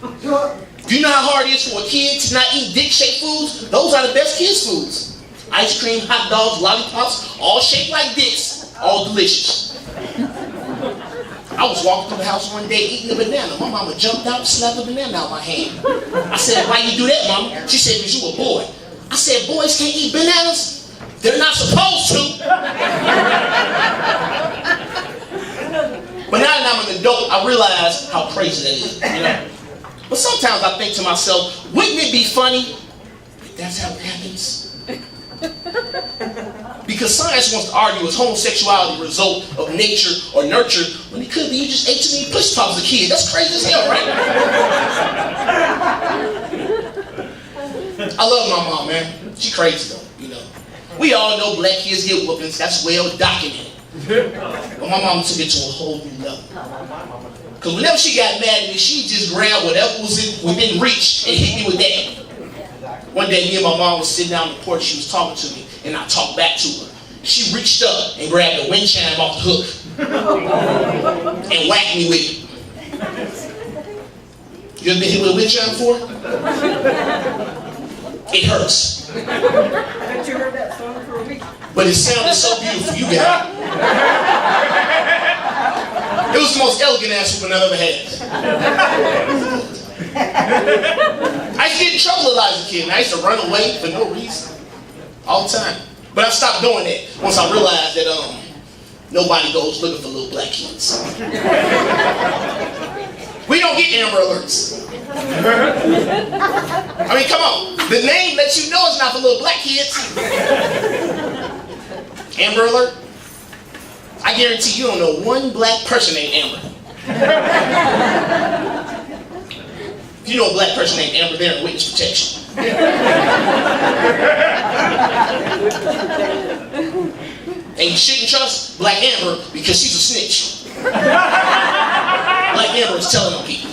Do you know how hard it is for a kid to not eat dick-shaped foods? Those are the best kids' foods. Ice cream, hot dogs, lollipops, all shaped like dicks, all delicious. I was walking through the house one day eating a banana. My mama jumped out and slapped a banana out of my hand. I said, why you do that, mama? She said, because you a boy. I said, boys can't eat bananas? They're not supposed to. But now that I'm an adult, I realize how crazy that is, you know? But sometimes I think to myself, wouldn't it be funny if that's how it happens? Because science wants to argue is homosexuality a result of nature or nurture, when it could be you just ate too many push pops as a kid. That's crazy as hell, right? I love my mom, man. She crazy though, you know. We all know black kids get whoopings. That's well documented. But my mom took it to a whole new level. Because whenever she got mad at me, she just grabbed whatever was within reach and hit me with that. One day, me and my mom was sitting down on the porch. She was talking to me, and I talked back to her. She reached up and grabbed the wind chime off the hook and whacked me with it. You ever been hit with a wind chime before? It hurts. I bet you heard that song for a week. But it sounded so beautiful. You got it. It was the most elegant ass whooping I've ever had. I used to get in trouble a lot as a kid, and I used to run away for no reason. All the time. But I stopped doing that once I realized that nobody goes looking for little black kids. We don't get Amber Alerts. I mean, come on. The name lets you know it's not for little black kids. Amber Alert? I guarantee you don't know one black person named Amber. If you know a black person named Amber, they're in witness protection. And you shouldn't trust Black Amber because she's a snitch. Black Amber is telling on people.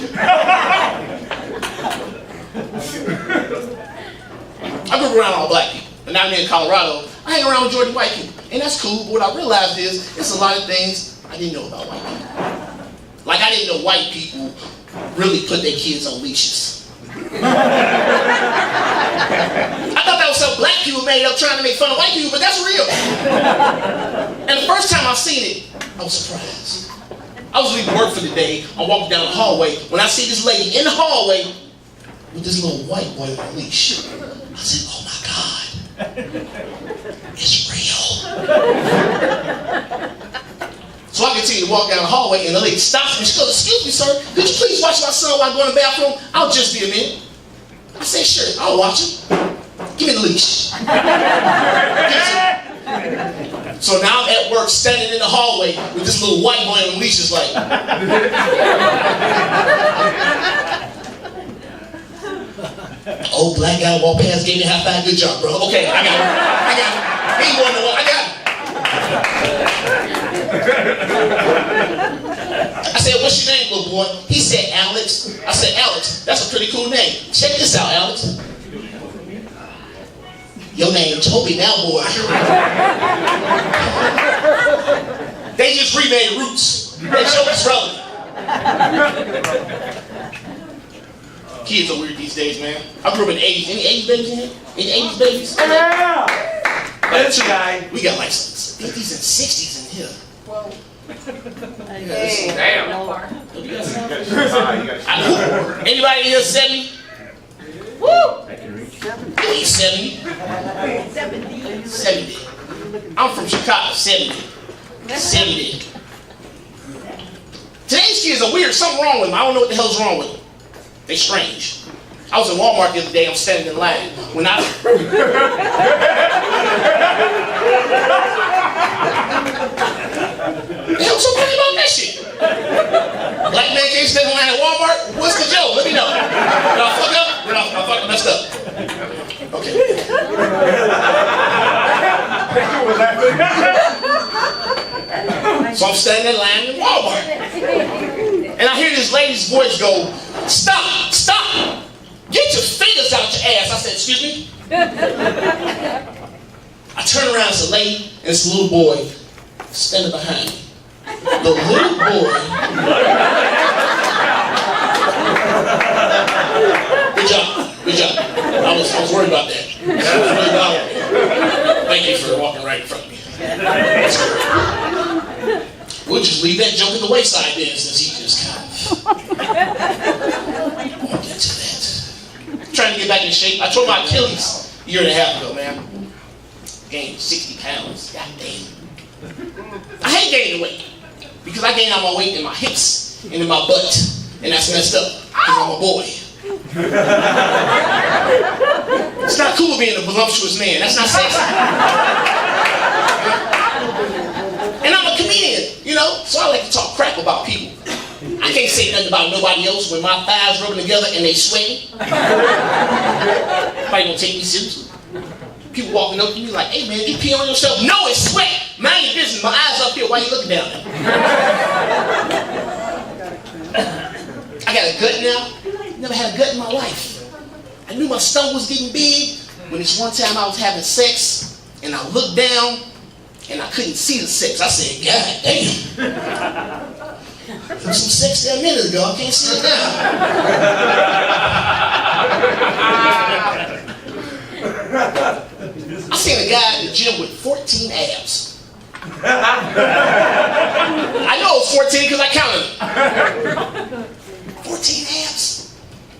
I grew up around all black people, but now I'm in Colorado. I hang around with majority white people, and that's cool. But what I realized is it's a lot of things I didn't know about white people. Like I didn't know white people really put their kids on leashes. I thought that was some black people made up trying to make fun of white people, but that's real. And the first time I seen it, I was surprised. I was leaving work for the day. I walked down the hallway. When I see this lady in the hallway with this little white boy on a leash, I said, oh my God, it's real. So I continue to walk down the hallway, and the lady stops me. She goes, excuse me, sir, could you please watch my son while I go in the bathroom? I'll just be a minute. I said, sure, I'll watch him. Give me the leash. So now I'm at work, standing in the hallway with this little white boy on the leash, just like. Old black guy walked past, gave me a high five. Good job, bro. Okay, I got it. He ain't going nowhere. I got it. I said, what's your name, little boy? He said, Alex. I said, Alex, that's a pretty cool name. Check this out, Alex. Your name Toby now, boy. They just remade Roots. That show is relevant. Kids are weird these days, man. I grew up in the 80s. Any 80s babies in here? Any 80s babies? Yeah! That's a guy. We got like 50s and 60s in here. Whoa. Damn. Anybody here 70? Woo! He's 70. 70. I'm from Chicago. 70. 70. Today's kids are weird. Something wrong with them. I don't know what the hell's wrong with them. They strange. I was in Walmart the other day. I'm standing in line. When I... The hell's so funny about that shit? Black man can't stand in line at Walmart? What's the joke? Let me know. Did I fuck up? Did I fuck messed up? Okay. So I'm standing in line in Walmart. And I hear this lady's voice go, stop, stop. Get your fingers out your ass. I said, excuse me? I turn around, it's a lady, and it's a little boy standing behind me. The little boy get back in shape. I tore my Achilles a year and a half ago, man. Gained 60 pounds. God damn. I hate gaining weight because I gain all my weight in my hips and in my butt, and that's messed up because I'm a boy. It's not cool being a voluptuous man. That's not sexy. And I'm a comedian, you know, so I like to talk crap about people. I can't say nothing about nobody else when my thighs rubbing together and they sweating. Nobody gonna take me seriously. People walking up to me like, hey man, you pee on yourself? No, it's sweat. Mind your business. My eyes up here. Why you looking down there? I got a gut now. Never had a gut in my life. I knew my stomach was getting big when this one time I was having sex and I looked down and I couldn't see the sex. I said, God damn. There was some sex there a minute ago. I can't see it now. I seen a guy in the gym with 14 abs. I know it was 14 because I counted them. 14 abs.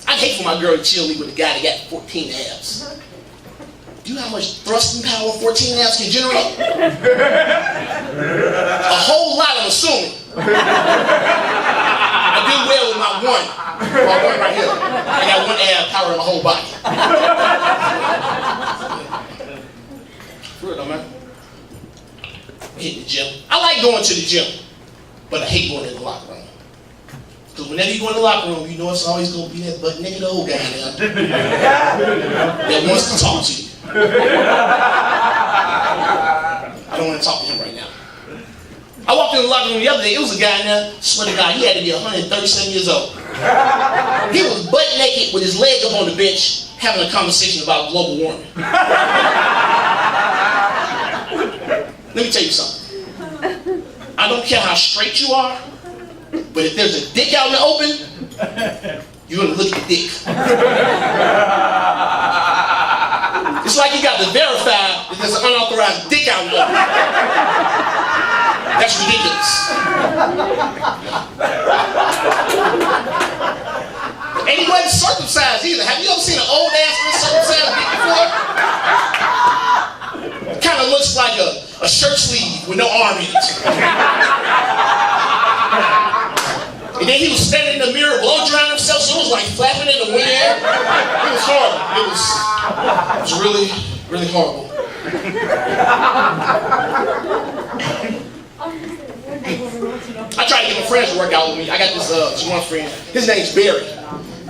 I'd hate for my girl to chill me with a guy that got 14 abs. Do you know how much thrusting power 14 abs can generate? A whole lot, I'm assuming. I do well with my one. My one right here. I got one ab powering my whole body. For real though, man. I hate the gym. I like going to the gym, but I hate going in the locker room. Because whenever you go in the locker room, you know it's always going to be that butt naked old guy there that wants to talk to you. I don't want to talk to him right now. I walked in the locker room the other day. It was a guy in there, swear to God, he had to be 137 years old. He was butt naked with his leg up on the bench having a conversation about global warming. Let me tell you something. I don't care how straight you are, but if there's a dick out in the open, you're going to look at the dick. It's like you got to verify that there's an unauthorized dick out in the open. That's ridiculous. And he wasn't circumcised either. Have you ever seen an old ass uncircumcised dick before? Kind of looks like a shirt sleeve with no arm in it. And then he was standing in the mirror, blow drying himself, so it was like flapping in the wind. It was horrible. It was really, really horrible. I try to get my friends to work out with me. I got this one friend. His name's Barry.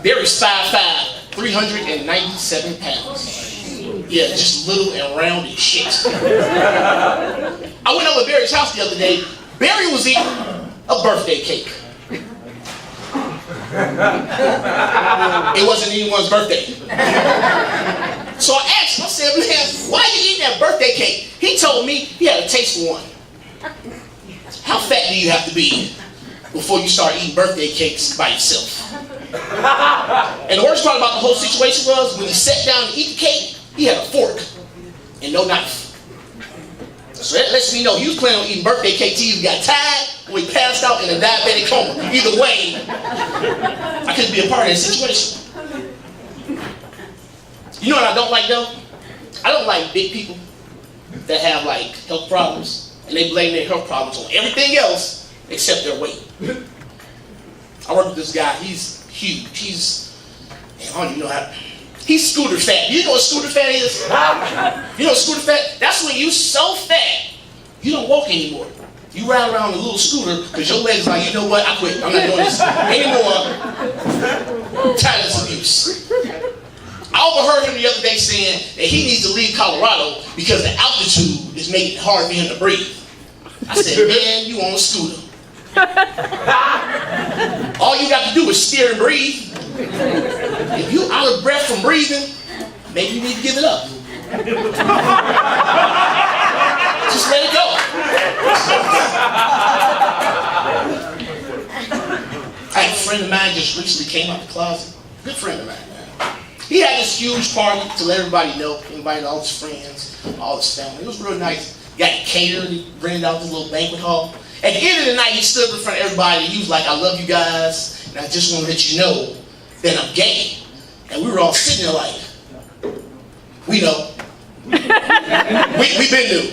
Barry's 5'5", 397 pounds. Yeah, just little and round and shit. I went over to Barry's house the other day. Barry was eating a birthday cake. It wasn't anyone's birthday. So I asked him, I said, man, why are you eating that birthday cake? He told me he had a taste for one. How fat do you have to be before you start eating birthday cakes by yourself? And the worst part about the whole situation was when he sat down to eat the cake, he had a fork and no knife. So that lets me know he was planning on eating birthday cake till he got tired or he passed out in a diabetic coma. Either way, I couldn't be a part of that situation. You know what I don't like though? I don't like big people that have like health problems and they blame their health problems on everything else except their weight. I work with this guy, he's huge. I don't even know how. He's scooter fat. You know what scooter fat is? You know what scooter fat? That's when you so fat, you don't walk anymore. You ride around a little scooter because your legs like, you know what, I quit. I'm not doing this anymore. I'm tired of this abuse. I overheard him the other day saying that he needs to leave Colorado because the altitude is making it hard for him to breathe. I said, man, you on a scooter. All you got to do is steer and breathe. If you're out of breath from breathing, maybe you need to give it up. Just let it go. I had a friend of mine just recently came out the closet. Good friend of mine, man. He had this huge party to let everybody know. He invited all his friends, all his family. It was real nice. He got it catered. He rented out this little banquet hall. At the end of the night, he stood in front of everybody and he was like, I love you guys, and I just want to let you know that I'm gay. And we were all sitting there like, We know. we been new.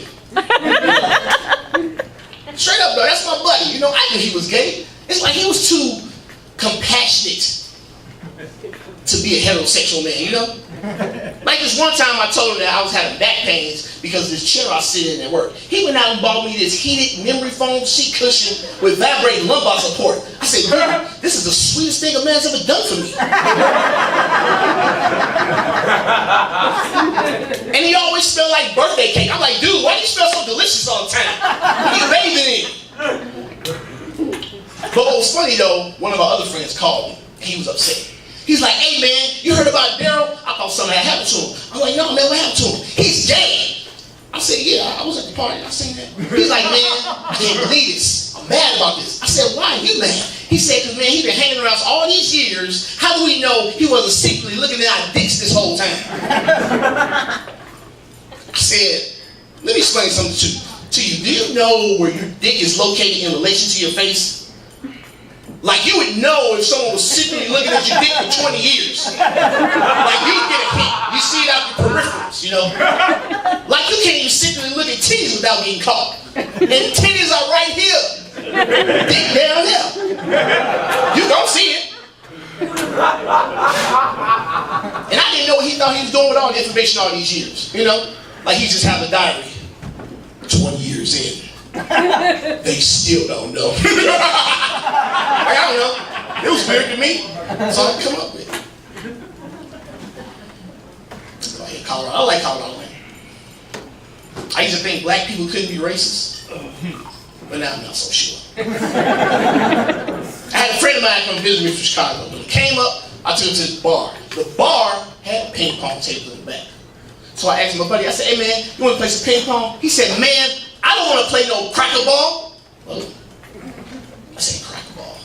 Straight up though, that's my buddy. You know, I knew he was gay. It's like he was too compassionate to be a heterosexual man, you know? Like this one time I told him that I was having back pains because of this chair I sit in at work. He went out and bought me this heated memory foam seat cushion with vibrating lumbar support. I said, girl, this is the sweetest thing a man's ever done for me. And he always smelled like birthday cake. I'm like, dude, why do you smell so delicious all the time? What are you bathing in? But what was funny though, one of our other friends called me. He was upset. He's like, hey man, you heard about Daryl? I thought something had happened to him. I'm like, no man, what happened to him? He's gay. I said, yeah, I was at the party. I seen that. He's like, man, I can't believe this. I'm mad about this. I said, why are you mad? He said, because man, he's been hanging around us all these years. How do we know he wasn't secretly looking at our dicks this whole time? I said, let me explain something to you. Do you know where your dick is located in relation to your face? Like you would know if someone was secretly looking at your dick for 20 years. Like you get a hint. You see it out your peripherals, you know? Like you can't even secretly look at titties without getting caught. And titties are right here. Dick down here. You don't see it. And I didn't know what he thought he was doing with all the information all these years. You know? Like he just had a diary. 20 years in. They still don't know. I don't know. It was weird to me. So I come up with it. Go ahead, Colorado. I like Colorado. I used to think black people couldn't be racist. But now I'm not so sure. I had a friend of mine come visit me from Chicago. When he came up, I took him to the bar. The bar had a ping pong table in the back. So I asked my buddy, I said, hey man, you want to play some ping pong? He said, man, I don't want to play no cracker ball. Well, I said, cracker ball.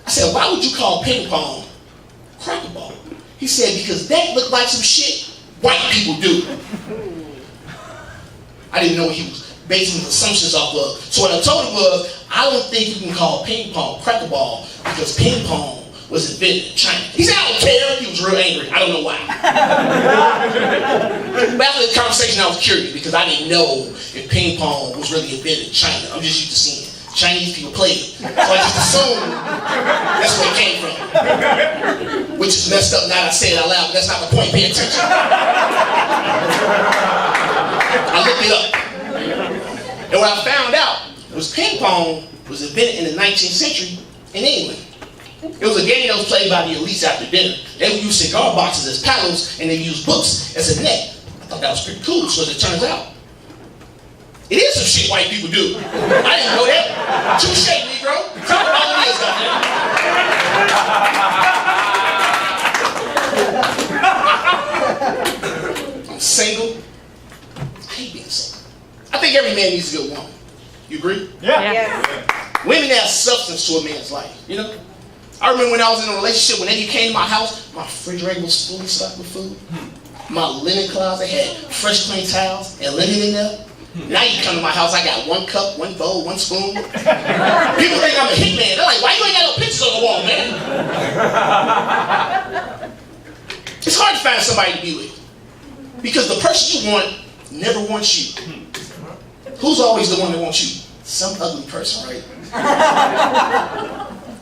I said, why would you call ping pong cracker ball? He said, because that looked like some shit white people do. I didn't know what he was basing his assumptions off of. So what I told him was, I don't think you can call ping pong cracker ball because ping pong was invented in China. He said, I don't care. He was real angry. I don't know why. But after the conversation, I was curious because I didn't know if ping pong was really invented in China. I'm just used to seeing Chinese people play it. So I just assumed that's where it came from. Which is messed up now that I say it out loud, but that's not the point. Pay attention. I looked it up. And what I found out was ping pong was invented in the 19th century in England. It was a game that was played by the elites after dinner. They would use cigar boxes as paddles and they would use books as a net. I thought that was pretty cool, so as it turns out, it is some shit white people do. I didn't know that. Touche, Negro. Tell me all it is out there. I'm single. I hate being single. I think every man needs a good woman. You agree? Yeah. Yes. Women add substance to a man's life, you know? I remember when I was in a relationship, when they came to my house, my refrigerator was fully stocked with food. My linen closet had fresh clean towels and linen in there. Now you come to my house, I got one cup, one bowl, one spoon. People think I'm a hitman. They're like, why you ain't got no pictures on the wall, man? It's hard to find somebody to be with. Because the person you want never wants you. Who's always the one that wants you? Some ugly person, right?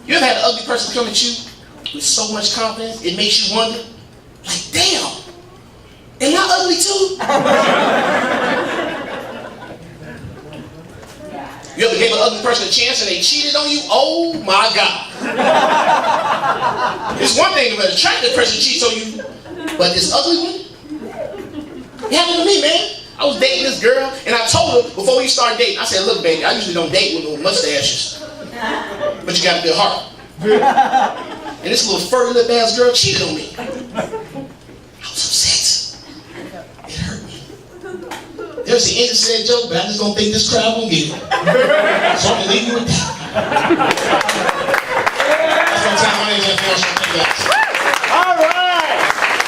You ever had an ugly person come at you with so much confidence, it makes you wonder, like, damn, am I ugly too? You ever gave an ugly person a chance and they cheated on you? Oh my God. It's one thing if an attractive person cheats on you, but this ugly one? It happened to me, man. I was dating this girl and I told her before we started dating, I said, look baby, I usually don't date with no mustaches. But you got a good heart. And this little furry lip ass girl cheated on me. I was upset. It hurt me. There's the end of that joke, but I just don't think this crowd will get it. So I'm gonna leave you with that. That's my time. My name is Armstrong.